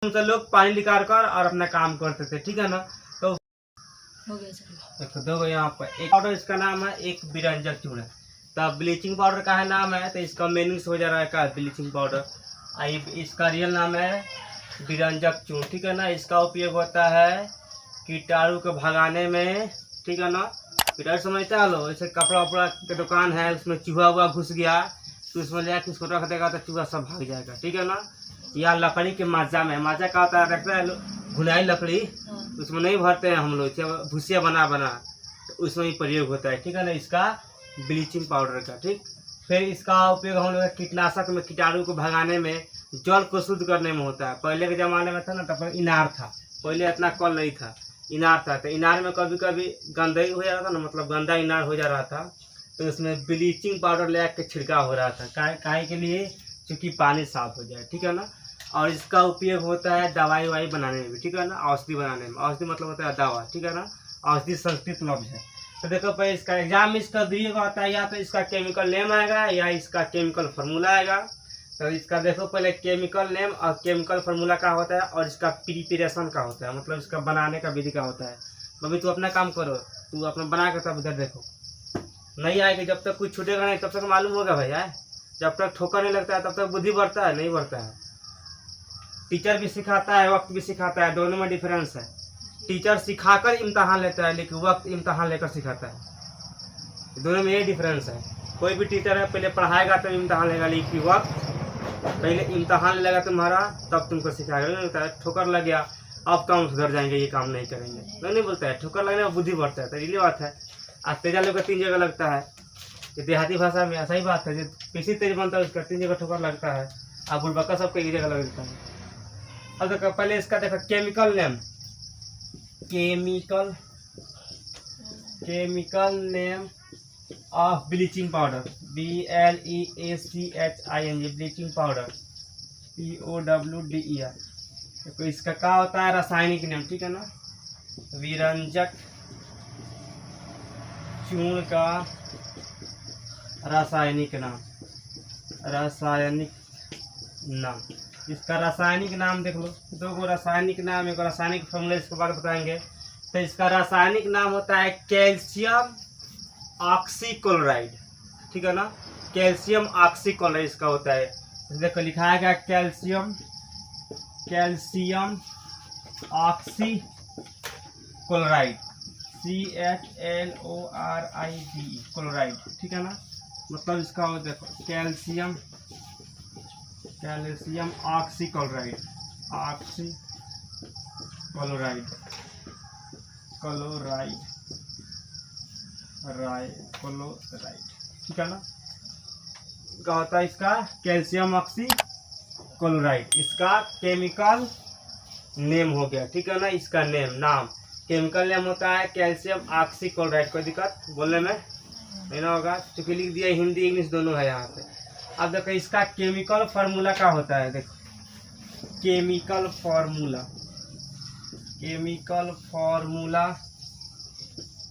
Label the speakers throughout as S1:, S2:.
S1: हम सब लोग पानी निकाल कर और अपना काम करते थे, ठीक है ना। तो
S2: हो गया सर।
S1: देखो दो यहाँ पर एक पाउडर, इसका नाम है एक विरंजक चूर्ण। तब ब्लीचिंग पाउडर का है नाम है, तो इसका मीनिंग्स हो जा रहा है का ब्लीचिंग पाउडर। इसका रियल नाम है विरंजक चूर्ण, ठीक है ना। इसका उपयोग होता है कीटाणु को भगाने में, ठीक है ना। कीटाणु समझते हैं लो, जैसे कपड़ा वपड़ा के दुकान है, उसमें चूहा हुआ घुस गया तो उसमें ले उसको रख देगा तो चूहा सब भाग जाएगा, ठीक है ना। या लकड़ी के माजा में, माजा का होता है रखता है घुनाई लकड़ी, उसमें नहीं भरते हैं हम लोग, भूसिया बना तो उसमें ही प्रयोग होता है, ठीक है ना, इसका ब्लीचिंग पाउडर का। ठीक, फिर इसका उपयोग हम लोग कीटनाशक में कीटाणु को भगाने में, जल को शुद्ध करने में होता है। पहले के ज़माने में था ना, तब इनार था, पहले इतना कल नहीं था, इनार था। तो इनार में कभी कभी गंदगी हो जा रहा था ना, मतलब गंदा इनार हो जा रहा था, तो उसमें ब्लीचिंग पाउडर ले के छिड़काव हो रहा था, काहे के लिए, क्योंकि पानी साफ हो जाए, ठीक है ना। और इसका उपयोग होता है दवाई वाई बनाने में भी, ठीक है ना, औषधि बनाने में। औषधि मतलब होता है दवा, ठीक है ना, औषधि संस्कृत लफ्ज है। तो देखो पहले इसका एग्जाम इसका दिए का होता है, या तो इसका केमिकल नेम आएगा या इसका केमिकल फार्मूला आएगा। तो इसका देखो पहले केमिकल नेम और केमिकल फार्मूला का होता है, और इसका प्रिपरेशन का होता है, मतलब इसका बनाने का विधि का होता है। अभी तू अपना काम करो, तू अपना बना के तब इधर देखो, नहीं आएगा जब तक कुछ छूटेगा नहीं तब तक मालूम होगा भैया। जब तक ठोकर नहीं लगता है तब तक बुद्धि बढ़ता है, नहीं बढ़ता है। टीचर भी सिखाता है, वक्त भी सिखाता है, दोनों में डिफरेंस है। टीचर सिखाकर इम्तहान लेता है, लेकिन वक्त इम्तहान लेकर सिखाता है, दोनों में ये डिफरेंस है। कोई भी टीचर है पहले पढ़ाएगा तब इम्तहान लेगा, लेकिन वक्त पहले इम्तहान लेगा तुम्हारा तब तुमको सिखाएगा। नहीं होता है ठोकर लग गया अब काम सुधर जाएंगे, ये काम नहीं करेंगे, नहीं बोलता है। ठोकर लगने में बुद्धि बढ़ता है, तो ये बात है। आज तेजा लोग का 3 जगह लगता है, ये देहाती भाषा में ऐसा ही बात है। जो किसी तेज बनता है उसका 3 जगह ठोकर लगता है, अब बुलबक्का सबका एक जगह लगता है। अब देखो पहले इसका देखो chemical name, chemical name of bleaching powder, BLEACHING, bleaching powder, POWDER। देखो इसका क्या होता है रासायनिक नाम, ठीक है ना। विरंजक चूर्ण का रासायनिक नाम, इसका रासायनिक नाम देख लो, 2 गो रासायनिक नाम, एक रासायनिक फॉर्मूला इसके बाद बताएंगे। तो इसका रासायनिक नाम होता है कैल्शियम ऑक्सीक्लोराइड, ठीक है ना, कैल्शियम ऑक्सीक्लोराइड इसका होता है। देखो लिखा है क्या, कैल्शियम ऑक्सीक्लोराइड, CHLORIDE, क्लोराइड, ठीक है ना। मतलब इसका हो देखो कैल्शियम ऑक्सीक्लोराइड, ठीक है ना। क्या होता है इसका कैल्शियम ऑक्सीक्लोराइड, इसका केमिकल नेम हो गया, ठीक है ना। इसका नाम केमिकल नेम होता है कैल्शियम ऑक्सीक्लोराइड। कोई दिक्कत बोलने में नहीं ना होगा, क्योंकि लिख दिया हिंदी इंग्लिश दोनों है यहाँ पे। अब देखो इसका केमिकल फार्मूला का होता है, देखो chemical formula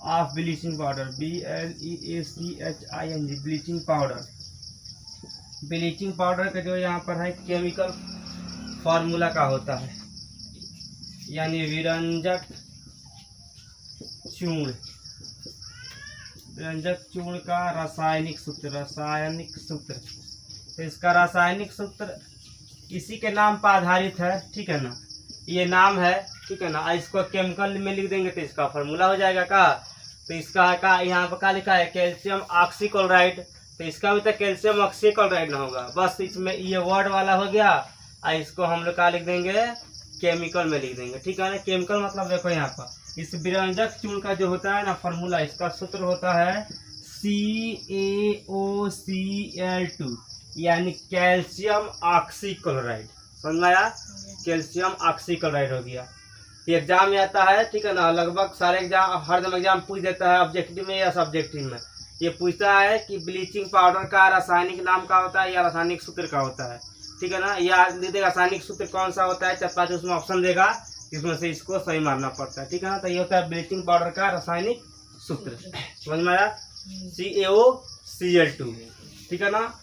S1: of bleaching powder, BLEACHING, bleaching powder. Bleaching powder का जो यहाँ पर है केमिकल फार्मूला का होता है, यानी विरंजक चूर्ण का रासायनिक सूत्र, तो इसका रासायनिक सूत्र इसी के नाम पर आधारित है, ठीक है ना। ये नाम है, ठीक है ना। इसको केमिकल में लिख देंगे तो इसका फार्मूला हो जाएगा का। तो इसका का यहाँ पर क्या लिखा है, कैल्शियम ऑक्सीक्लोराइड, तो इसका भी तो कैल्शियम ऑक्सीक्लोराइड ना होगा, बस इसमें ये वर्ड वाला हो गया। और इसको हम लोग क्या लिख देंगे, केमिकल में लिख देंगे, ठीक है ना। केमिकल मतलब देखो यहाँ पर इस विरंजक चूर्ण का जो होता है ना फार्मूला, इसका सूत्र होता है CaOCl2, यानी कैल्शियम ऑक्सीक्लोराइड। समझ में आया, कैल्शियम ऑक्सीक्लोराइड हो गया। एग्जाम में आता है, ठीक है ना, लगभग सारे एग्जाम, हर दम एग्जाम पूछ देता है ऑब्जेक्टिव में या सब्जेक्टिव में। ये पूछता है कि ब्लीचिंग पाउडर का रासायनिक नाम का होता है या रासायनिक सूत्र का होता है, ठीक है ना। या देगा रासायनिक सूत्र कौन सा होता है, 4-5 उसमें ऑप्शन देगा, इसमें से इसको सही मारना पड़ता है, ठीक है ना। तो ये होता है ब्लीचिंग पाउडर का रासायनिक सूत्र, समझ में आया, CaOCl2, ठीक है ना।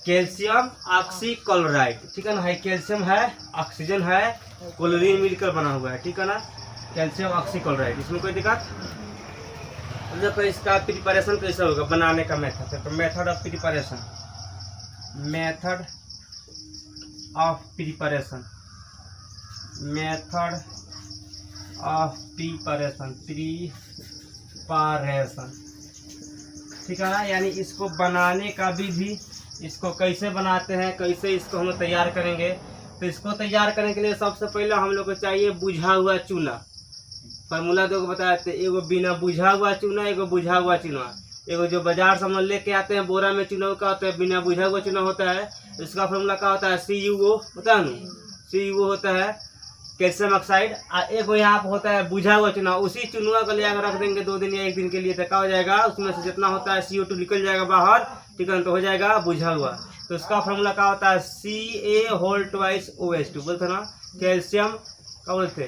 S1: कैल्शियम ऑक्सीक्लोराइड, ठीक है ना, है कैल्शियम है, ऑक्सीजन है, क्लोरीन मिलकर बना हुआ है, ठीक है ना, कैल्शियम ऑक्सीक्लोराइड। इसमें कोई दिक्कत? देखो इसका प्रिपरेशन कैसे होगा, बनाने का मेथड है। तो method of preparation, method of preparation, method of preparation, preparation, ठीक है ना, यानी इसको बनाने का विधि, इसको कैसे बनाते हैं, कैसे इसको हम तैयार करेंगे। तो इसको तैयार करने के लिए सबसे पहले हम लोग को चाहिए बुझा हुआ चूना। फार्मूला दो बताए थे, एगो बिना बुझा हुआ चूना, एगो बुझा हुआ चूना। एगो जो बाजार से हम लेके आते हैं बोरा में चूना का होता है, बिना बुझा हुआ चूना होता है, इसका फार्मूला क्या होता है, CuO होता है ना, CuO होता है कैल्शियम ऑक्साइड। एक यहाँ पर होता है बुझा हुआ चूना, उसी चूना को ले आकर रख देंगे 2 दिन या 1 दिन के लिए, तो क्या हो जाएगा, उसमें से जितना होता है CO2 निकल जाएगा बाहर, ठीक है, तो हो जाएगा बुझा हुआ। तो इसका फार्मूला क्या होता है, Ca2OH2 बोलते ना, कैल्शियम क्या बोलते,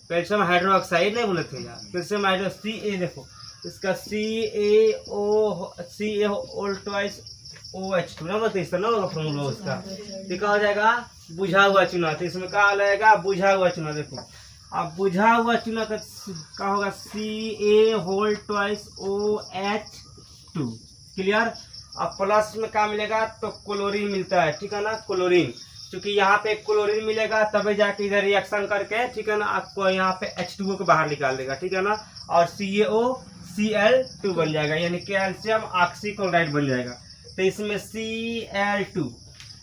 S1: कैल्शियम हाइड्रोक्साइड नहीं बोले थे यार, कैल्शियम हाइड्रो Ca, देखो इसका CaO2OH2 ना बोलते, इसका ना होगा फार्मूला उसका, तो क्या हो जाएगा बुझा हुआ चूना। तो इसमें क्या लगेगा, बुझा हुआ चूना। देखो अब बुझा हुआ चूना का क्या होगा, Ca2OH2, क्लियर। अब प्लस में क्या मिलेगा, तो क्लोरीन मिलता है, ठीक है ना, क्लोरीन, क्योंकि यहाँ पे क्लोरीन मिलेगा तभी जाके इधर रिएक्शन करके, ठीक है ना, आपको यहाँ पे H2O को बाहर निकाल देगा, ठीक है ना, और CaOCl2 बन जाएगा, यानी कैल्शियम ऑक्सीक्लोराइड बन जाएगा। तो इसमें Cl2,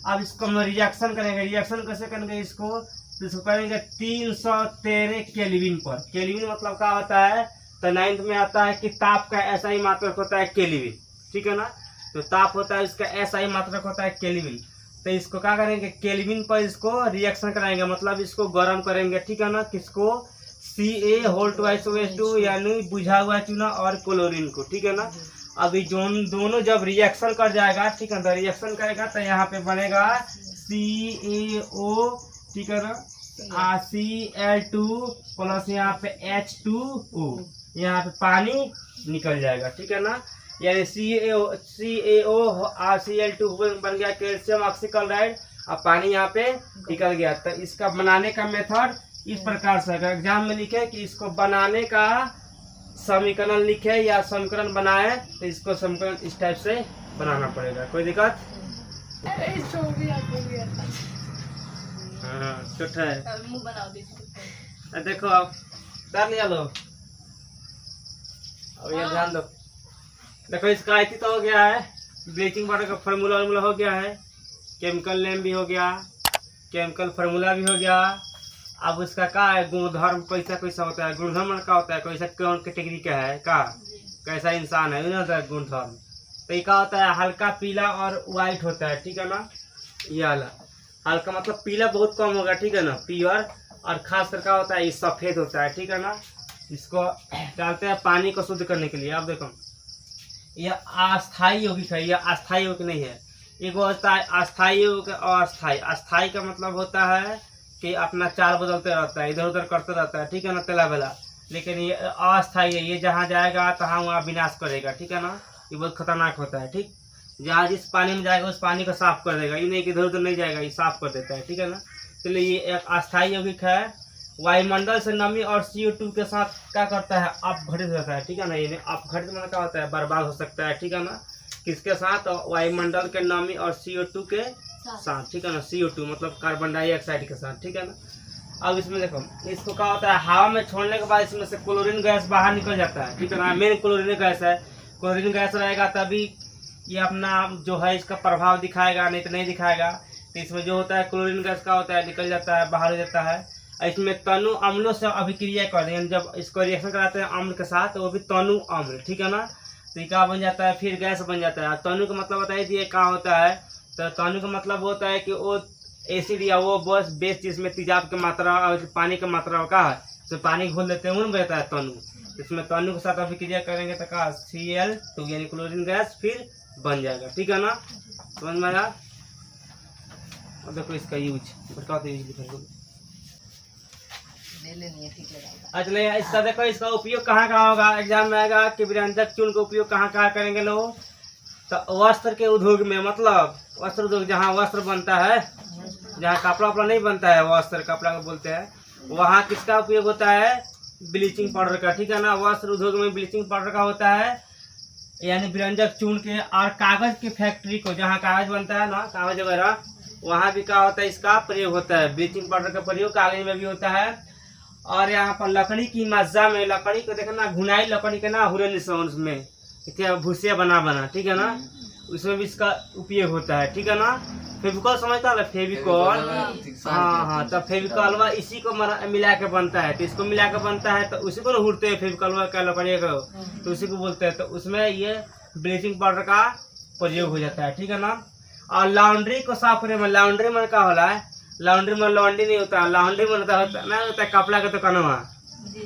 S1: अब इसको हम रिएक्शन करेंगे। रिएक्शन कैसे करेंगे इसको, तो इसको करेंगे 313 केल्विन पर। केल्विन मतलब क्या होता है, तो 9th में आता है कि ताप का ऐसा ही मात्रक होता है केल्विन, ठीक है ना, तो ताप होता है इसका ऐसा ही मात्रक होता है केल्विन। तो इसको क्या करेंगे, केल्विन पर इसको रिएक्शन कराएंगे, मतलब इसको गर्म करेंगे, ठीक है ना, किसको, Ca2OH2 यानी बुझा हुआ चूना और क्लोरीन को, ठीक है ना। अभी दोनों जब रिएक्शन कर जाएगा, ठीक है, तो रिएक्शन करेगा तो यहाँ पे बनेगा CaO, ठीक है ना, Cl2 प्लस यहाँ पे H2O, यहाँ पे पानी निकल जाएगा, ठीक है ना, यानी CaO और Cl2 बन गया कैल्शियम ऑक्सीक्लोराइड, अब पानी यहाँ पे निकल गया। तो इसका बनाने का मेथड इस प्रकार से, अगर एग्जाम में लिखे कि इसको बनाने का समीकरण लिखे या समीकरण बनाए, तो इसको समीकरण इस टाइप से बनाना पड़ेगा। कोई दिक्कत? हाँ छोटा है, देखो अब कर लिया लो, अब ये ध्यान दो। देखो इसका आयती तो हो गया है, ब्लीचिंग पाउडर का फार्मूला हो गया है, केमिकल नेम भी हो गया, केमिकल फार्मूला भी हो गया। अब उसका क्या है, गुणधर्म कैसा कैसा होता है, गुणधर्म क्या होता है, कैसा कौन कैटेगरी का है, का कैसा इंसान है, गुणधर्म। तो ये क्या होता है, हल्का पीला और वाइट होता है, ठीक है ना, ये वाला हल्का मतलब पीला बहुत कम होगा, ठीक है ना, प्योर, और खास कर क्या होता है, ये सफेद होता है, ठीक है ना। इसको डालते हैं पानी को शुद्ध करने के लिए। अब देखो ये अस्थायी यौगिक है, ये अस्थायी यौगिक नहीं है। एक होता है अस्थायी यौगिक और अस्थायी। अस्थायी का मतलब होता है कि अपना चाल बदलते रहता है, इधर उधर करते रहता है, ठीक है ना, तेला बेला। लेकिन ये अस्थायी है, ये जहाँ जाएगा तहाँ वहाँ विनाश करेगा, ठीक है ना, ये बहुत खतरनाक होता है, ठीक। जहाँ जिस पानी में जाएगा उस पानी को साफ कर देगा, ये नहीं कि इधर उधर नहीं जाएगा, ये साफ कर देता है, ठीक है ना। चलिए ये एक अस्थायी यौगिक है। वायुमंडल से नमी और CO2 के साथ क्या करता है, अपघटित रहता है, ठीक है ना। ये अपघटित मतलब क्या होता है, बर्बाद हो सकता है, ठीक है ना। किसके साथ, वायुमंडल के नमी और CO2 के साथ, ठीक है ना। CO2 मतलब कार्बन डाइऑक्साइड के साथ, ठीक है ना। अब इसमें देखो इसको क्या होता है, हवा में छोड़ने के बाद इसमें से क्लोरीन गैस बाहर निकल जाता है, ठीक है ना। मेन क्लोरीन गैस है, क्लोरीन गैस रहेगा तभी ये अपना जो है इसका प्रभाव दिखाएगा, नहीं तो नहीं दिखाएगा। तो इसमें जो होता है क्लोरीन गैस का होता है, निकल जाता है, बाहर हो जाता है। इसमें तनु अम्लों से अभिक्रिया करते हैं, जब इसको रिएक्शन कराते हैं अम्ल के साथ, तो वो भी तनु अम्ल, ठीक है ना। तो ये क्या बन जाता है, फिर गैस बन जाता है। तनु का मतलब बताइए दिए क्या होता है, तो तनु का मतलब होता है कि वो एसिड या वो बस बेस जिसमें तेजाब की मात्रा और पानी की मात्रा का है, तो पानी घोल देते हैं, उन रहता है तनु। इसमें तनु के साथ अभिक्रिया करेंगे तो क्या Cl2 यानी क्लोरीन गैस फिर बन जाएगा, ठीक है ना। समझ में आया। अब देखो इसका यूज बताते चलिए, इसका देखो इसका उपयोग कहाँ कहाँ होगा, एग्जाम में आएगा कि विरंजक चूर्ण का उपयोग कहाँ कहाँ करेंगे लोग। तो वस्त्र के उद्योग में, मतलब वस्त्र उद्योग जहाँ वस्त्र बनता है जहाँ कपड़ा वपड़ा नहीं बनता है, वस्त्र कपड़ा को बोलते हैं, वहाँ किसका उपयोग होता है? ब्लीचिंग पाउडर का, ठीक है ना। वस्त्र उद्योग में ब्लीचिंग पाउडर का होता है, यानी विरंजक चूर्ण के। और कागज की फैक्ट्री को, जहाँ कागज बनता है ना, कागज वगैरह, वहाँ भी क्या होता है? इसका प्रयोग होता है। ब्लीचिंग पाउडर का प्रयोग कागज में भी होता है। और यहाँ पर लकड़ी की मज्जा में, लकड़ी को देखना, घुनाई लकड़ी के ना हुरन उसमें क्या भूसिया बना, ठीक है ना, उसमें भी इसका उपयोग होता है, ठीक है ना। फेविकॉल समझता है, फेविकॉल, हाँ, तब फेविकॉलवा इसी को मिला के बनता है। तो इसको मिला के बनता है, तो उसी को हुरते हैं फेविकॉलवा का लकड़ी को, तो उसी को बोलते हैं। तो उसमें ये ब्लीचिंग पाउडर का प्रयोग हो जाता है, ठीक है ना। और लॉन्ड्री को साफ करने में, लॉन्ड्री में क्या होला है? लॉन्ड्री में लॉन्ड्री नहीं होता, लॉन्ड्री में होता है कपड़ा का दुकान।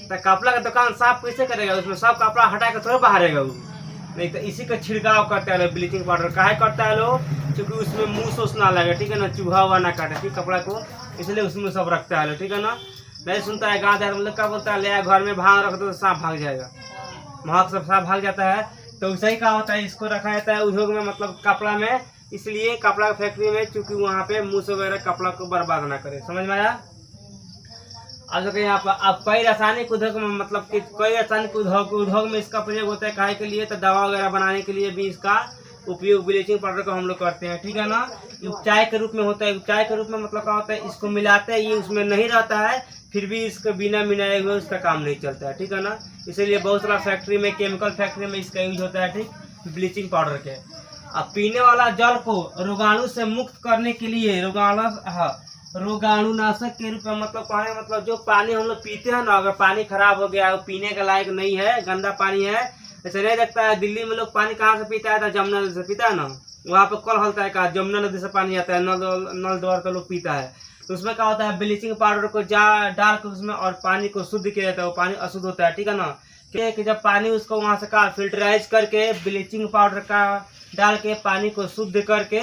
S1: तो कपड़ा का दुकान साफ कैसे करेगा? उसमें सब कपड़ा हटा के थोड़ा बाहरेगा वो, नहीं तो इसी का छिड़काव करता है लोग ब्लीचिंग पाउडर। काहे करता है लोग? क्योंकि उसमें मूस उस ना लगे, ठीक है ना, चूहा हुआ ना काटे, ठीक कपड़ा को, इसलिए उसमें सब रखता है लोग, ठीक है ना। नहीं सुनता है गाँव देहात में लोग क्या बोलता है, ले घर में भाग रख दो तो सांप भाग जाएगा, महक सब सांप भाग जाता है। तो वैसे ही क्या होता है, इसको रखा जाता है उद्योग में, मतलब कपड़ा में, इसलिए कपड़ा फैक्ट्री में, चूंकि वहाँ पे मूस वगैरह कपड़ा को बर्बाद ना करे। समझ में आया? अब देखो यहाँ पर अब कई रासायनिक उद्योग में, मतलब कि कई रासायनिक उद्योग में इसका प्रयोग होता है। काहे के लिए? तो दवा वगैरह बनाने के लिए भी इसका उपयोग ब्लीचिंग पाउडर को हम लोग करते हैं, ठीक है ना। उपचार के रूप में होता है। उपचार के रूप में मतलब क्या होता है? इसको मिलाते हैं, ये उसमें नहीं रहता है, फिर भी इसको बिना मिलाए हुए उसका काम नहीं चलता है, ठीक है ना। इसीलिए बहुत सारा फैक्ट्री में, केमिकल फैक्ट्री में इसका यूज होता है, ठीक, ब्लीचिंग पाउडर के। अब पीने वाला जल को रोगाणु से मुक्त करने के लिए, रोगाणुनाशक के रूप में, मतलब जो पानी हम लोग पीते हैं ना, अगर पानी खराब हो गया है, पीने के लायक नहीं है, गंदा पानी है, ऐसे नहीं लगता है। दिल्ली में लोग पानी कहाँ से पीता है? तो जमुना नदी से पीता है ना, वहाँ पे कल हलता है, कहा जमुना नदी से पानी आता है, नल द्वार का लोग पीता है। तो उसमें क्या होता है? ब्लीचिंग पाउडर को डाल के उसमें, और पानी को शुद्ध किया जाता है, वो पानी अशुद्ध होता है, ठीक है ना। कि जब पानी उसको वहाँ से का फिल्टराइज करके ब्लीचिंग पाउडर का डाल के पानी को शुद्ध करके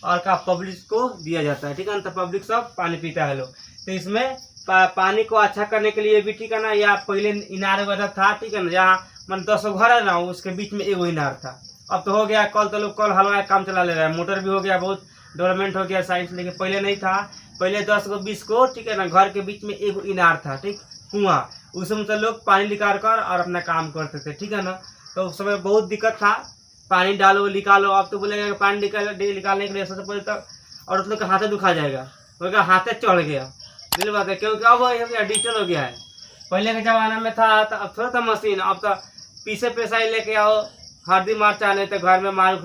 S1: और का पब्लिक को दिया जाता है, ठीक है ना। तो पब्लिक सब पानी पीता है लोग। तो इसमें पानी को अच्छा करने के लिए भी, ठीक है ना, या पहले इनार वगैरह था, ठीक है ना, जहाँ मन 10 घर है ना, उसके बीच में एगो इनार था। अब तो हो गया कल, तो लोग कल हलवा काम चला ले रहा है, मोटर भी हो गया, बहुत डेवलपमेंट हो गया साइंस, लेकिन पहले नहीं था। पहले 10 को 20 को, ठीक है ना, घर के बीच में एगो इनार था, ठीक, कुआं, उसमें तो लोग पानी निकाल कर और अपना काम करते थे, ठीक है ना। तो उस समय बहुत दिक्कत था, पानी डालो निकालो। अब तो बोलेगा पानी निकालने के लिए सबसे पहले तो औरत लोग का हाथे दुखा जाएगा, बोलेगा हाथे चढ़ गया, दिल बात है, क्योंकि अब डिजिटल हो गया है। पहले के जमाना में था, तो अब थोड़ा था मशीन, अब तो पीसे पेशाई लेके आओ, हल्दी मार नहीं तो घर में मार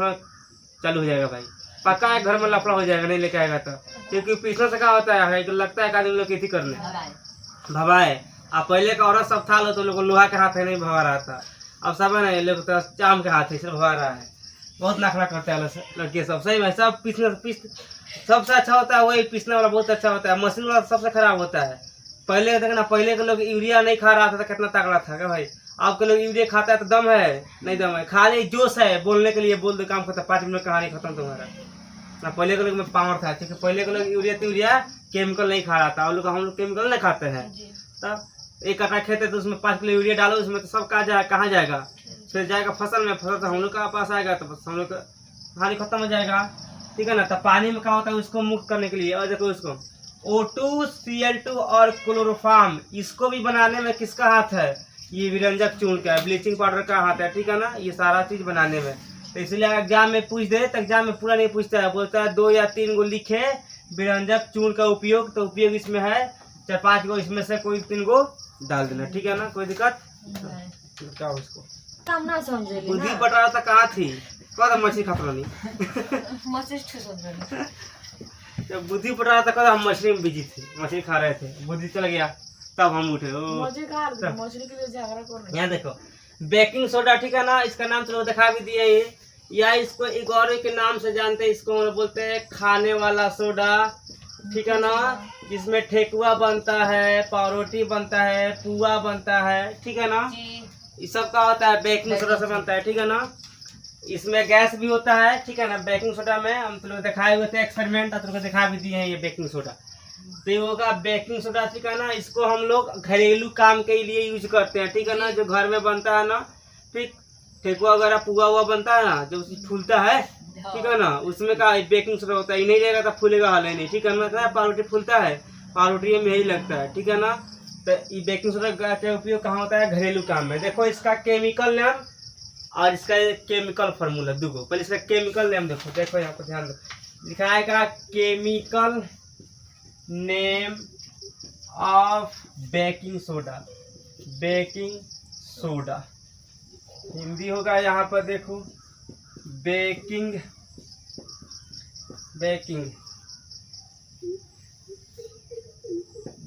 S1: चालू हो जाएगा भाई, पक्का है घर में लफड़ा हो जाएगा, नहीं लेके आएगा तो। क्योंकि पीसने से क्या होता है, लगता है आदमी लोग खेती करने भवाए। अब पहले का औरत सब था, तो लोग लोहा के हाथ नहीं भवा रहा था, अब सब है ना लोग तो चाम के हाथ से भवा रहा है, बहुत नखरा करते हैं लड़के सब। सही में सब पीस सबसे अच्छा होता है वही पीसने वाला, बहुत अच्छा होता है। मशीन वाला सबसे खराब होता है। पहले देखना, पहले के लोग यूरिया नहीं खा रहा था तो कितना तगड़ा था क्या भाई। अब के लोग यूरिया खाता है तो दम है, नहीं दम है, खाली जोश है बोलने के लिए, बोल दो काम खत्म, 5 मिनट कहानी खत्म तुम्हारा ना। पहले के लोग में पावर था, क्योंकि पहले के लोग यूरिया केमिकल नहीं खा रहा था, और हम लोग केमिकल नहीं खाते हैं। तब एक कट्टा खेत है तो उसमें 5 किलो यूरिया डालो, उसमें तो सब कहाँ जाएगा, फिर जाएगा फसल में, फसल तो हम लोग का पास आएगा, तो हम लोग का कहानी खत्म हो जाएगा, ठीक है ना। तो पानी में क्या होता है, उसको मुक्त करने के लिए, और देखो उसको O2, Cl2 और क्लोरोफार्म, इसको भी बनाने में किसका हाथ है? ये विरंजक चूर्ण का, ब्लीचिंग पाउडर का हाथ है, ठीक है ना, ये सारा चीज बनाने में। तो इसलिए एग्जाम में पूछ दे तो एग्जाम में पूरा नहीं पूछता है, बोलता है 2 या 3 गो लिखे विरंजक चूर्ण का उपयोग, तो उपयोग इसमें है 4-5 गो, इसमें से कोई 3 गो डाल देना, ठीक है ना, कोई दिक्कत क्या उसको
S2: ना समझे
S1: बुद्धि पटा था कहाँ थी, कद मछली खतरा नहीं जब बुद्धि पटा रहा था कद हम मछली में बिजी थे, मछली खा रहे थे, बुद्धि चल गया तब हम उठे। यहाँ देखो बेकिंग सोडा, ठीक है ना, इसका नाम तो दिखा भी दिए ये, या इसको एक और के नाम से जानते हैं, इसको बोलते हैं खाने वाला सोडा, ठीक है ना, जिसमें ठेकुआ बनता है, पावरोटी बनता है, पुआ बनता है, ठीक है ना, ये सब का होता है बेकिंग सोडा से बनता है, ठीक है ना। इसमें गैस भी होता है, ठीक है ना। बेकिंग सोडा में हम तो लोग दिखाए हुए थे एक्सपेरिमेंट, तो लोग दिखा भी दिए हैं ये बेकिंग सोडा। तो ये होगा बेकिंग सोडा, ठीक है ना, इसको हम लोग घरेलू काम के लिए यूज करते हैं, ठीक है ना, जो घर में बनता है ना, ठीक, ठेकुआ वगैरह पुआ हुआ बनता है ना, जो फूलता है ठीक है ना। उसमें का बेकिंग सोडा होता है, ये नहीं रहेगा तो फूलेगा हाल नहीं, ठीक है ना। पावरोटी फूलता है, पावरोटी में यही लगता है, ठीक है ना। तो ये बेकिंग सोडा का उपयोग कहाँ होता है? घरेलू काम में। देखो इसका केमिकल नेम और इसका केमिकल फार्मूला दूगो। पहले इसका केमिकल नेम देखो, देखो यहाँ पर ध्यान दो, लिखाएगा chemical name of baking soda. Baking soda Hindi होगा यहाँ पर देखो, baking baking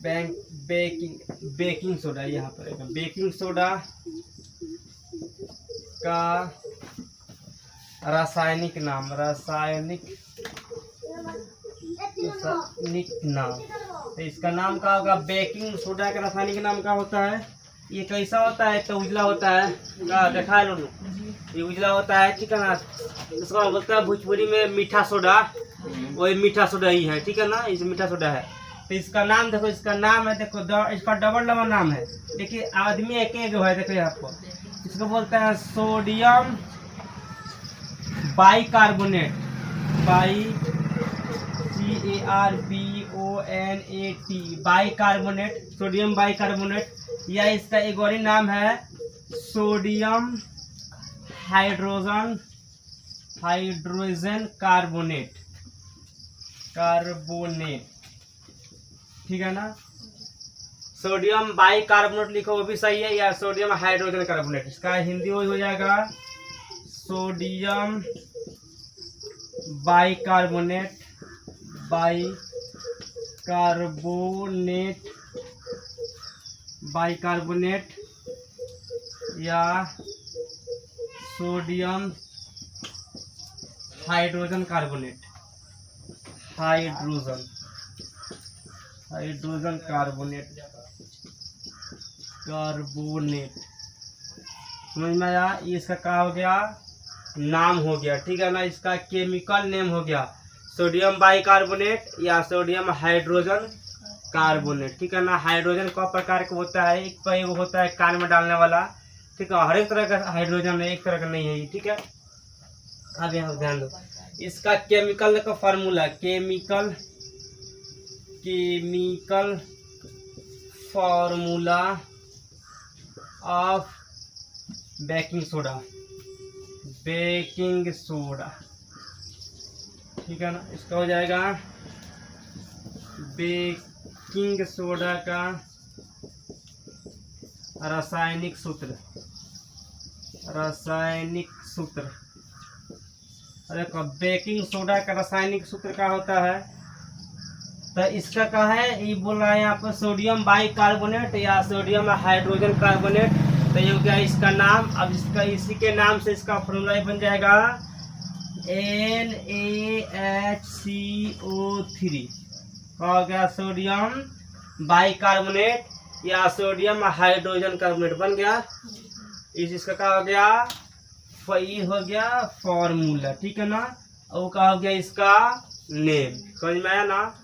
S1: baking baking soda यहाँ पर है। बेकिंग सोडा का रासायनिक नाम, रासायनिक नाम। तो इसका नाम क्या होगा? बेकिंग सोडा का रासायनिक नाम क्या होता है? ये कैसा होता है? तो उजला होता है, क्या देखा लो, ये उजला होता है, ठीक है ना। इसको बोलते हैं भोजपुरी में मीठा सोडा, वही मीठा सोडा ही है, ठीक है ना। इस मीठा सोडा है। तो इसका नाम देखो, इसका नाम है देखो, इसका डबल डबल नाम है। देखिए आदमी एक एक है, देखो आपको। इसको बोलते हैं sodium bicarbonate, CARBONAT, bicarbonate, sodium bicarbonate. या इसका एक और ही नाम है सोडियम हाइड्रोजन कार्बोनेट, ठीक है ना। सोडियम बाइकार्बोनेट लिखो वो भी सही है, या सोडियम हाइड्रोजन कार्बोनेट। इसका हिंदी हो जाएगा सोडियम बाइकार्बोनेट, बाइकार्बोनेट या sodium hydrogen carbonate, hydrogen carbonate. समझ में आया? ये इसका क्या हो गया? नाम हो गया, ठीक है ना। इसका केमिकल नेम हो गया सोडियम बाइकार्बोनेट या सोडियम हाइड्रोजन कार्बोनेट, ठीक है ना। हाइड्रोजन का प्रकार का होता है, एक तो वो होता है कान में डालने वाला, ठीक है। हर एक तरह का हाइड्रोजन है, एक तरह का नहीं है, ठीक है। अब यहाँ ध्यान दो, इसका केमिकल का formula, chemical formula of baking soda, ठीक है ना। इसका हो जाएगा बेकिंग सोडा का रासायनिक सूत्र, अरे बेकिंग सोडा का रासायनिक सूत्र क्या होता है? तो इसका क्या है? ये बोल रहा है यहाँ पर सोडियम बाइकार्बोनेट या सोडियम हाइड्रोजन कार्बोनेट। तो ये हो गया इसका नाम। अब इसका इसी के नाम से इसका फॉर्मूला बन जाएगा NaHCO3, हो गया सोडियम बाइकार्बोनेट या सोडियम हाइड्रोजन कार्बोनेट बन गया। इसका क्या हो गया? ये हो गया फॉर्मूला, ठीक है ना। और क्या हो गया? इसका नेम। समझ में आया ना?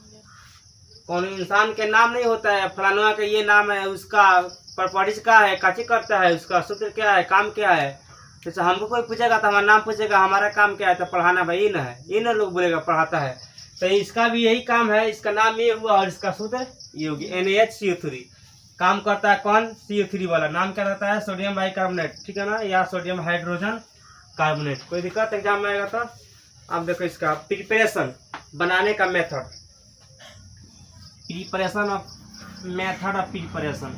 S1: कौन इंसान के नाम नहीं होता है फलाना का ये नाम है, उसका प्रॉपर्टीज क्या है, काची करता है, उसका सूत्र क्या है, काम क्या है। जैसे हमको कोई पूछेगा तो हमारा नाम पूछेगा, हमारा काम क्या है, तो पढ़ाना भाई ना है, ये ना लोग बोलेगा पढ़ाता है। तो इसका भी यही काम है, इसका नाम ये हुआ और इसका सूत्र ये होगी NaHCO3। काम करता है कौन? CO3 वाला। नाम क्या रहता है? सोडियम बाइकार्बोनेट, ठीक है ना, या सोडियम हाइड्रोजन कार्बोनेट। कोई दिक्कत एग्जाम में आएगा तो। अब देखो इसका प्रिपरेशन, बनाने का method, preparation of method of preparation,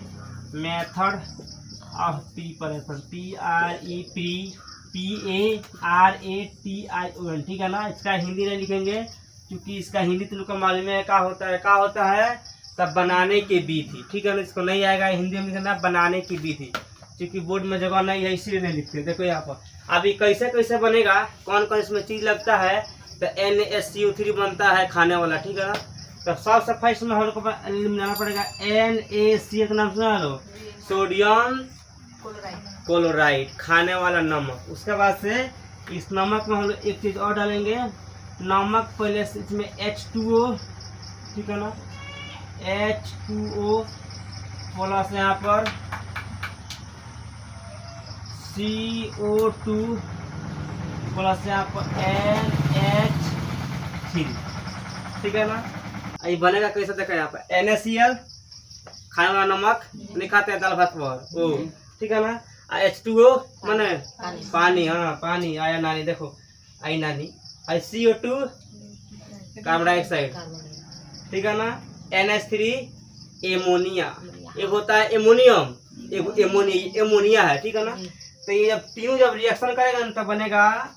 S1: PREPARATION, ठीक है ना। इसका हिंदी नहीं लिखेंगे क्योंकि इसका हिंदी तो लोग का मालूम है क्या होता है तब बनाने की विधि, ठीक है ना। इसको नहीं आएगा हिंदी में लिखना बनाने की विधि, क्योंकि बोर्ड में जगह नहीं है इसलिए नहीं लिखते। देखो यहाँ पर अभी कैसे कैसे बनेगा, कौन कौन इसमें चीज लगता है। तो NaCO3 बनता है खाने वाला, ठीक है ना। तो सबसे फर्स्ट में हम लोग को मिलाना पड़ेगा NaC का नाम सुना लो, सोडियम क्लोराइड, खाने वाला नमक। उसके बाद से इस नमक में हम लोग एक चीज और डालेंगे, नमक पहले से इसमें H2O, ठीक है ना, H2O प्लस यहाँ पर CO2 प्लस यहाँ पर NH3, ठीक है ना। ये बनेगा कैसे, देखा यहाँ पर NaCl, खाने वाला नमक नहीं खाते हैं दाल भात पर वो, ठीक है ना। H2O माने पानी, हाँ पानी आया नानी, देखो आई नानी। CO2 कार्बन डाइऑक्साइड, ठीक है ना। NH3 एमोनिया, एक होता है एमोनियम, एक एमोनिया है, ठीक है ना। तो ये जब तीनों जब रिएक्शन करेगा ना तो बनेगा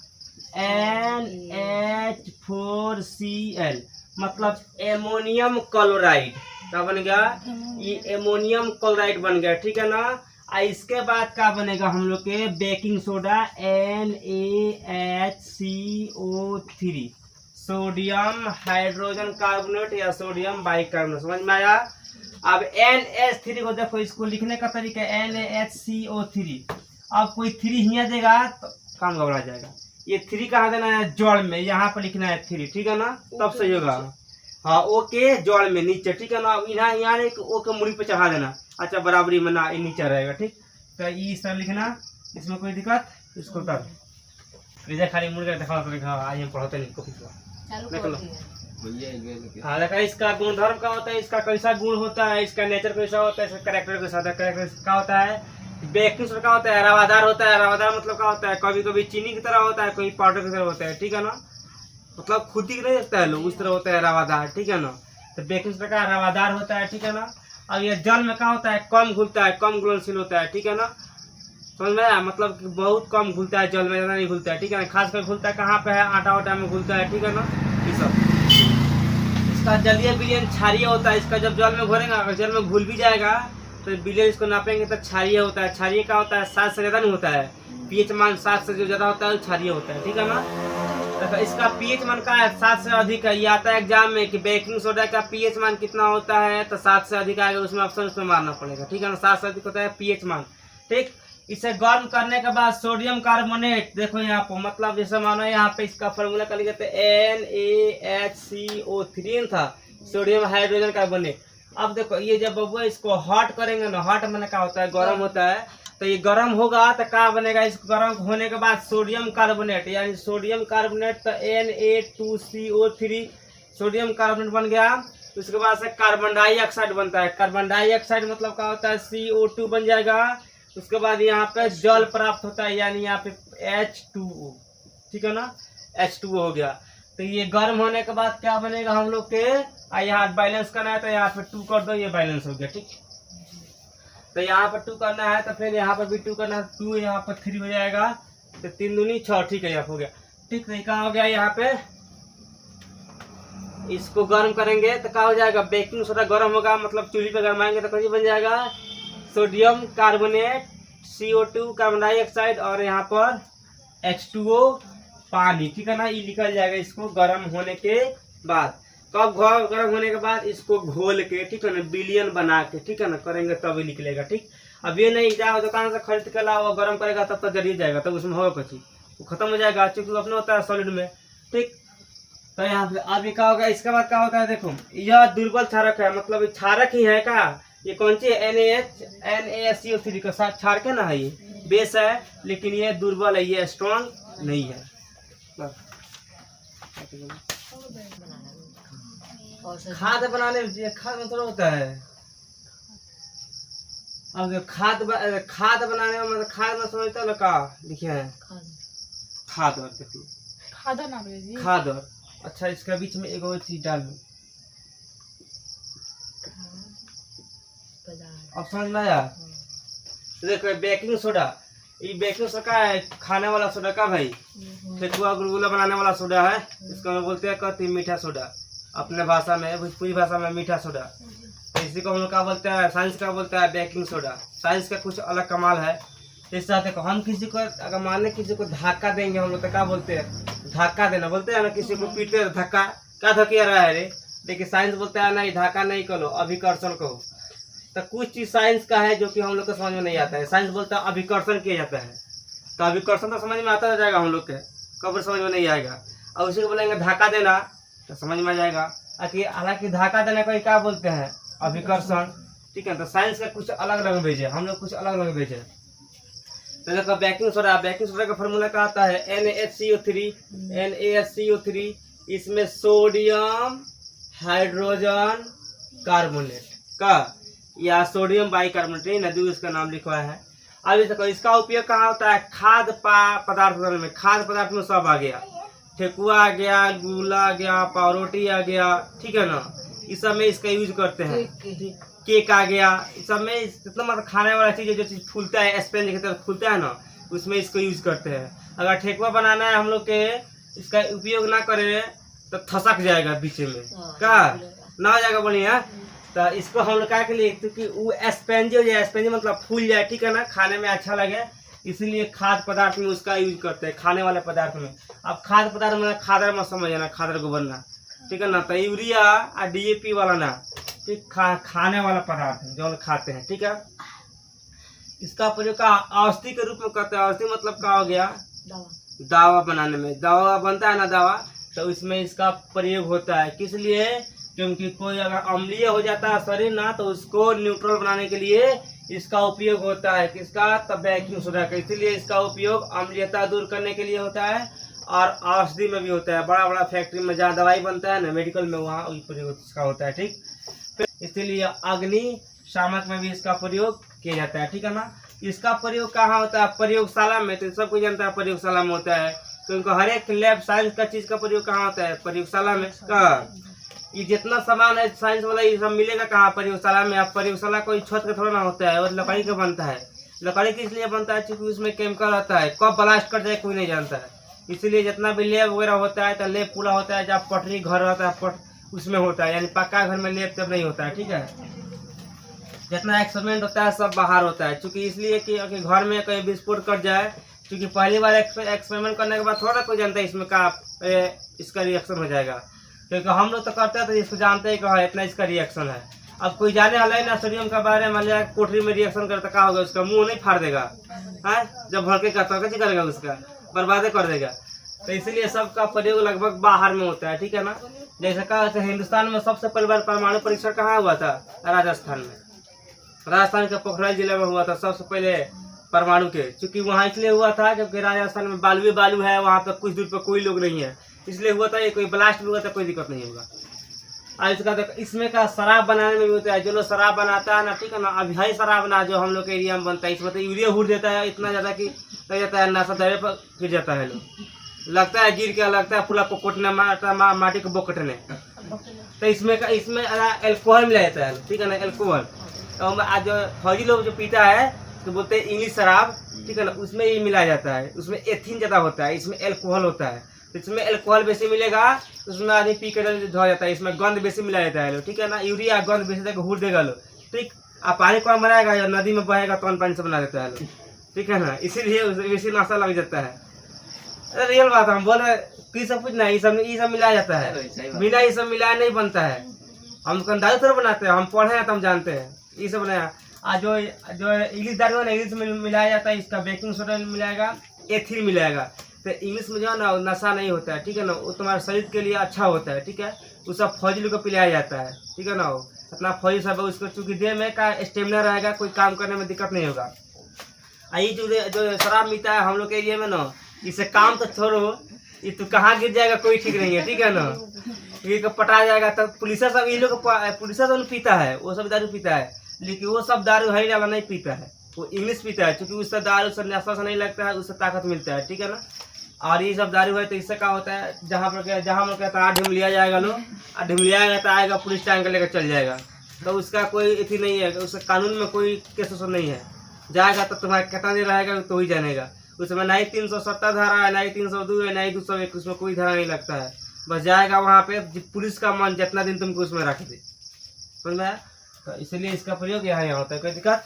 S1: NH4Cl, मतलब एमोनियम क्लोराइड। क्या बनेगा, ये एमोनियम क्लोराइड बन गया, ठीक है ना। इसके बाद क्या बनेगा हम लोग के baking soda NaHCO3, sodium hydrogen carbonate या सोडियम बाइकार्बोनेट, समझ में आया। अब NH3 को देखो, इसको लिखने का तरीका NaHCO3। अब कोई 3 हिया देगा तो काम घबरा जाएगा। ये 3 कहाँ देना है, जड़ में, यहाँ पर लिखना है 3, ठीक है ना, तब सही होगा। हाँ ओ के जड़ में नीचे, ठीक है ना। यहाँ यहाँ ओ के मुड़ी पे चढ़ा देना, अच्छा बराबरी में ना, ये नीचे रहेगा, ठीक। तो ये सब लिखना, इसमें कोई दिक्कत, इसको तब खाली मुड़ कर देखा आज हम पढ़ते नहीं कॉपी देख लो। हाँ देखा, इसका गुणधर्म क्या होता है, इसका कैसा गुण होता है, इसका नेचर कैसा होता है, इसका कैरेक्टर कैसा होता है। कैरेक्टर क्या होता है, बेकिंग सोडा क्या होता है, रवादार होता है। रवादार मतलब क्या होता है, कभी कभी चीनी की तरह होता है, कभी पाउडर की तरह होता है, ठीक है ना। मतलब खुद ही नहीं देखता है लोग, उस तरह होता है रवादार, ठीक है ना। तो बेकिंग सोडा का रवादार होता है, ठीक है ना। अब ये जल में क्या होता है, कम घुलता है, कम घुलनशील होता है, ठीक है ना। समझ में आया, मतलब कि बहुत कम घुलता है जल में, ज़्यादा नहीं घुलता है, ठीक है ना। खासकर घुलता है कहाँ पे है, आटा वाटा में घुलता है, ठीक है ना। ये सब इसका जलीय विलयन क्षारीय होता है। इसका जब जल में घोरेगा, अगर जल में घुल भी जाएगा तो विलयन इसको नापेंगे तो क्षारीय होता है। क्षारीय का होता है 7 से ज़्यादा नहीं होता है, पीएच मान 7 से जो ज़्यादा होता है वो क्षारीय होता है, ठीक है ना। तो इसका पीएच मान का है 7 से अधिक है। ये आता है एग्जाम में कि बेकिंग सोडा का पीएच मान कितना होता है, तो 7 से अधिक आएगा, उसमें ऑप्शन उसमें मारना पड़ेगा, ठीक है ना। 7 से अधिक होता है पीएच मान, ठीक। इसे गर्म करने के बाद सोडियम कार्बोनेट, देखो यहाँ पर, मतलब जैसे मानो यहाँ पे इसका फॉर्मूला कर लिया NaHCO3 था, सोडियम हाइड्रोजन कार्बोनेट। अब देखो ये जब बबुआ इसको हॉट करेंगे ना, हॉट मैंने क्या होता है, गर्म होता है। तो ये गर्म होगा तो क्या बनेगा, इसको गर्म होने के बाद सोडियम कार्बोनेट, यानी सोडियम कार्बोनेट तो Na2CO3 सोडियम कार्बोनेट बन गया। उसके बाद से कार्बन डाइऑक्साइड बनता है। कार्बन डाइऑक्साइड मतलब क्या होता है, CO2 बन जाएगा। उसके बाद यहाँ पे जल प्राप्त होता है, यानी यहाँ पे H2O, ठीक है ना, H2O हो गया। तो ये गर्म होने के बाद क्या बनेगा हम लोग के, यहाँ बैलेंस करना है तो यहाँ पे 2 कर दो, ये बैलेंस हो गया, ठीक। तो यहाँ पर 2 करना है तो फिर यहाँ पर भी 2 करना है, 2 यहाँ पर 3 हो जाएगा, तो 3 दूनी 6, ठीक है, यहाँ हो गया, ठीक। तो क्या हो गया, यहाँ पे इसको गर्म करेंगे तो क्या हो जाएगा, बेकिंग सोडा गर्म होगा, मतलब चूल्ही पे गरमाएंगे तो कैसे बन जाएगा, sodium carbonate, CO2 carbon dioxide और यहाँ पर H2O पानी, ठीक है ना। ये निकल जाएगा इसको गर्म होने के बाद। कब गर्म होने के बाद इसको घोल के, ठीक है ना, विलयन बना के, ठीक है ना, करेंगे तब ये निकलेगा, ठीक। अब ये नहीं जाओ दुकान से खरीद के लाओ, गर्म करेगा तब तो जल जाएगा, तब उसमें होगा कुछ, वो खत्म हो जाएगा, चूंकि अपना होता है सॉलिड में, ठीक। तो यहाँ पे अब क्या होगा, इसके बाद क्या होता है, देखो यह दुर्बल क्षारक है, मतलब क्षारक ही है का, ये कौन सी NaHCO3 का साथ क्षारक है ना, है ये बेस है, लेकिन ये दुर्बल है, ये स्ट्रॉन्ग नहीं है। खाद बनाने में खाद मतलब होता है, अब खाद बनाने में मतलब खाद में समझता है का लिखिए है, खाद और देखिए खाद और, अच्छा इसके बीच में एक और चीज डाल दो, अब समझ में आया। देखो बेकिंग सोडा, ये बेकिंग सोडा है, खाने वाला सोडा का भाई, ठेकुआ गुलगुला बनाने वाला सोडा है, इसको हम बोलते हैं कहते हैं मीठा सोडा, अपने भाषा में, भोजपुरी भाषा में मीठा सोडा। तो इसी को हम लोग क्या बोलते हैं, साइंस का बोलता है बेकिंग सोडा। साइंस का कुछ अलग कमाल है। इस तरह से हम किसी को अगर मान लें किसी को धक्का देंगे हम लोग तो क्या बोलते हैं, धक्का देना बोलते हैं ना, किसी को पीटते हैं धक्का, क्या धक्के रहा है रे, लेकिन साइंस बोलता है नहीं धक्का नहीं करो, अभिकर्षण कहो। तो कुछ चीज साइंस का है जो कि हम लोग को समझ में नहीं आता है। साइंस बोलता है अभिकर्षण किया जाता है, तो अभिकर्षण तो समझ में आता जाएगा हम लोग के, कब समझ में नहीं आएगा। और उसी को बोलेंगे धक्का देना तो समझ में आ जाएगा। हालांकि धक्का देने को क्या बोलते हैं, अभिकर्षण, ठीक है। तो साइंस का कुछ अलग लैंग्वेज है, हम लोग कुछ अलग लैंग्वेज है। तो देखो बेकिंग सोडा का फार्मूला क्या आता है NaHCO3 इसमें सोडियम हाइड्रोजन कार्बोनेट का या सोडियम बाइकार्बोनेट नदी इसका नाम लिखा है। अब देखो इसका उपयोग कहाँ होता है, खाद्य पदार्थ में। खाद्य पदार्थ में सब आ गया, ठेकुआ आ गया, गुला आ गया, पावरोटी आ गया, ठीक है ना, इस सब में इसका यूज करते हैं। केक आ गया, इस सब में जितना मतलब खाने वाला चीज जो चीज फूलता है स्पंज की तरह फूलता है ना, उसमें इसको यूज करते हैं। अगर ठेकुआ बनाना है हम लोग के, इसका उपयोग ना करें तो थसक जाएगा बीच में, क्या ना हो जाएगा बढ़िया। तो इसको हम लोग क्या के लिए, क्योंकि वो स्पंज हो जाए, स्पंज मतलब फूल जाए, ठीक है ना, खाने में अच्छा लगे, इसीलिए खाद्य पदार्थ में उसका यूज करते हैं, खाने वाले पदार्थ में। अब खाद्य पदार्थ में खादर में समझ ना, खादर गोबर ना, ठीक है ना। तो यूरिया और DAP वाला ना, ठीक, खाने वाला पदार्थ है जो हम खाते हैं, ठीक है। इसका प्रयोग का औषधि के रूप में करते हैं। औषधि मतलब क्या हो गया, दावा बनाने में, दावा बनता है ना दावा, तो इसमें इसका प्रयोग होता है। किस लिए, क्योंकि कोई अगर अम्लीय हो जाता है शरीर ना, तो उसको न्यूट्रल बनाने के लिए इसका उपयोग होता है। किसका, तब बेकिंग सोडा का। इसीलिए इसका उपयोग अम्लीयता दूर करने के लिए होता है और औषधि में भी होता है। बड़ा बड़ा फैक्ट्री में जहाँ दवाई बनता है ना, मेडिकल में, वहाँ प्रयोग इसका होता है, ठीक। इसीलिए अग्निशामक में भी इसका प्रयोग किया जाता है, ठीक है ना। इसका प्रयोग कहाँ होता है, प्रयोगशाला में। तो सब कोई जानता है प्रयोगशाला में होता है, क्योंकि हर एक लैब साइंस का चीज का प्रयोग कहाँ होता है, प्रयोगशाला में। ये जितना सामान है साइंस वाला, ये सब मिलेगा कहाँ, प्रयोगशाला में। अब प्रयोगशाला कोई छत का थोड़ा ना होता है, वो लकड़ी का बनता है। लकड़ी किस लिए बनता है, क्योंकि उसमें केमिकल रहता है, कब ब्लास्ट कर जाए कोई नहीं जानता है। इसीलिए जितना भी लैब वगैरह होता है, तो लैब पूरा होता है जब पटरी घर रहता है उसमें होता है, यानी पक्का घर में लैब तब नहीं होता है, ठीक है। जितना एक्सपेरिमेंट होता है सब बाहर होता है, क्योंकि इसलिए कि घर में कहीं विस्फोट कर जाए, क्योंकि पहली बार एक्सपेरिमेंट करने के बाद थोड़ा कोई जानता है इसमें का इसका रिएक्शन हो जाएगा, क्योंकि हम लोग तो करते हैं तो इसको जानते हैं कि हाँ इतना इसका रिएक्शन है। अब कोई जाने वाला है ना सोडियम के बारे में, लिया कोठरी में रिएक्शन करता क्या होगा, उसका मुंह नहीं फाड़ देगा, है जब भड़केगा तो कैसे करेगा, उसका बर्बाद कर देगा। तो इसीलिए सबका प्रयोग लगभग बाहर में होता है, ठीक है ना। जैसे कहा हिंदुस्तान में सबसे पहली बार परमाणु परीक्षण कहाँ हुआ था, राजस्थान में। राजस्थान के पोखराज जिले में हुआ था सबसे पहले परमाणु के, क्योंकि वहाँ इसलिए हुआ था क्योंकि राजस्थान में बालू है, वहाँ पे कुछ दूर पे कोई लोग नहीं है, इसलिए हुआ था। ये कोई ब्लास्ट भी हुआ था, कोई दिक्कत नहीं होगा। और इसका देखो इसमें का शराब बनाने में भी होता है। जो लोग शराब बनाता है ना, ठीक है ना, अभी हाई शराब ना जो हम लोग के एरिया में बनता है, इसमें तो यूरिया हुड़ देता है इतना ज्यादा कि लग जाता है नशा दरे पर गिर जाता है, लोग लगता है गिर के लगता है पूरा कोटने माटी को बोकटने। तो इसमें एल्कोहल मिला जाता है, ठीक है ना, एल्कोहल। तो आज जो फौजी लोग जो पीता है तो बोलते हैं इंग्लिश शराब, ठीक है ना, उसमें ये मिलाया जाता है, उसमें एथिन ज्यादा होता है, इसमें एल्कोहल होता है। तो इसमें एल्कोहल बेसी मिलेगा तो उसमें आदमी पी कर धो जाता है। इसमें गंद बेसी मिलाया जाता है, ठीक है ना, यूरिया गंद बेसी देकर हुड़ देगा लो, ठीक। आप पानी कौन बनाएगा, या नदी में बहेगा तो पानी से बना देता है लो, ठीक है ना, इसीलिए बेसी नशा लग जाता है। अरे रियल बात हम बोल रहे कि सब कुछ नहीं, ये सब मिलाया जाता है, बिना ये सब मिलाया नहीं बनता है। हम दारू थोड़ा बनाते हैं, हम पढ़े हैं तो हम जानते हैं ये सब बनाया। आज जो इंग्लिश दारू है ना, इंग्लिश में मिलाया जाता है, इसका बेकिंग सोडा मिलाएगा, एथिल मिलाएगा। तो इंग्लिश में जो है ना नशा नहीं होता है, ठीक है ना, वो तुम्हारे शरीर के लिए अच्छा होता है, ठीक है। वो सब फौजी लोग को पिलाया जाता है, ठीक है ना। वो अपना फौजी सब उसको चूंकि देह में का स्टेमिना रहेगा, कोई काम करने में दिक्कत नहीं होगा। ये जो शराब मिलता है हम लोग के एरिया में ना, इसे काम तो छोड़ो, ये तो कहाँ गिर जाएगा कोई ठीक नहीं है, ठीक है ना। ये पटा जाएगा तो पुलिस सब ये लोग पुलिस सब पीता है, वो सब दारू पीता है, लेकिन वो सब दारू हरी वाला नहीं पीता है, वो इंग्लिश पीता है, क्योंकि उससे दारू से नशा से नहीं लगता है, उससे ताकत मिलता है, ठीक है ना। और ये सब दारू है तो इससे क्या होता है, जहाँ पर कहता है ढिम लिया जाएगा लो, और ढिम लिया जाता आएगा पुलिस टाइम का लेकर चल जाएगा, तो उसका कोई इति नहीं है, उसका कानून में कोई केस नहीं है। जाएगा तो तुम्हारा कितना देर रहेगा तो ही जानेगा। उसमें ना ही 370 धारा है, ना ही 302 है, ना ही 201, उसमें कोई धारा नहीं लगता है। बस जाएगा वहाँ पे पुलिस का मन जितना दिन तुमको उसमें रख दे, समझ में आया। तो इसलिए इसका प्रयोग यहाँ होता है, कोई दिक्कत